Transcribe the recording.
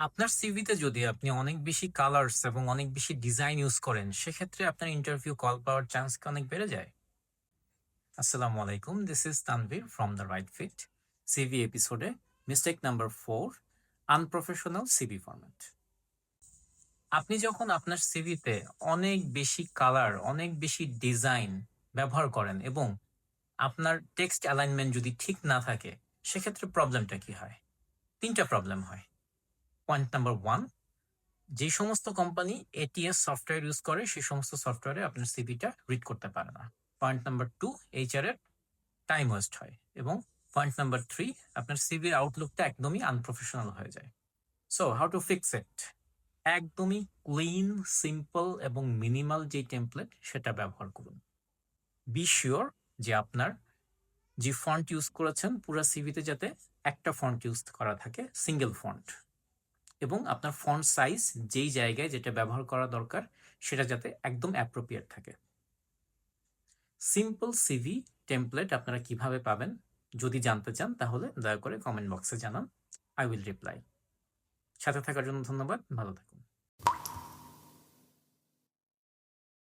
আপনার সিভিতে যদি আপনি অনেক বেশি কালার্স এবং অনেক বেশি ডিজাইন ইউজ করেন, সেক্ষেত্রে আপনার ইন্টারভিউ কল পাওয়ার চান্স কি অনেক বেড়ে যায়? আসসালামু আলাইকুম, this is Tanvir from the right fit. CV এপিসোডে mistake number 4, unprofessional CV format. আপনি যখন আপনার সিভিতে অনেক বেশি কালার, অনেক বেশি ডিজাইন ব্যবহার করেন এবং আপনার টেক্সট অ্যালাইনমেন্ট যদি ঠিক না থাকে, সেক্ষেত্রে প্রবলেমটা কি হয়? 3টা প্রবলেম হয়। পয়েন্ট নাম্বার 1, যে সমস্ত কোম্পানি এটিএস সফটওয়্যার ইউজ করে সেই সমস্ত সফটওয়্যারে আপনার সিভিটা রিড করতে পারে না। পয়েন্ট নাম্বার 2, এইচআর এর টাইম ওয়েস্ট হয়। এবং পয়েন্ট নাম্বার 3, আপনার সিভির আউটলুকটা একদমই আনপ্রফেশনাল হয়ে যায়। So how to fix it? একদমই ক্লিন, সিম্পল এবং মিনিমাল যে টেমপ্লেট সেটা ব্যবহার করুন। বি শিওর যে আপনার যে ফন্ট ইউজ করেছেন পুরো সিভিতে যাতে একটা ফন্ট ইউজ করা থাকে, সিঙ্গেল ফন্ট, এবং আপনার ফন্ট সাইজ যেই জায়গায় যেটা ব্যবহার করা দরকার সেটা যাতে একদম অ্যাপ্রোপ্রিয়েট থাকে। সিম্পল সিভি টেমপ্লেট আপনারা কিভাবে পাবেন যদি জানতে চান তাহলে দয়া করে কমেন্ট বক্সে জানান, আই উইল রিপ্লাই। সাথে থাকার জন্য ধন্যবাদ, ভালো থাকুন।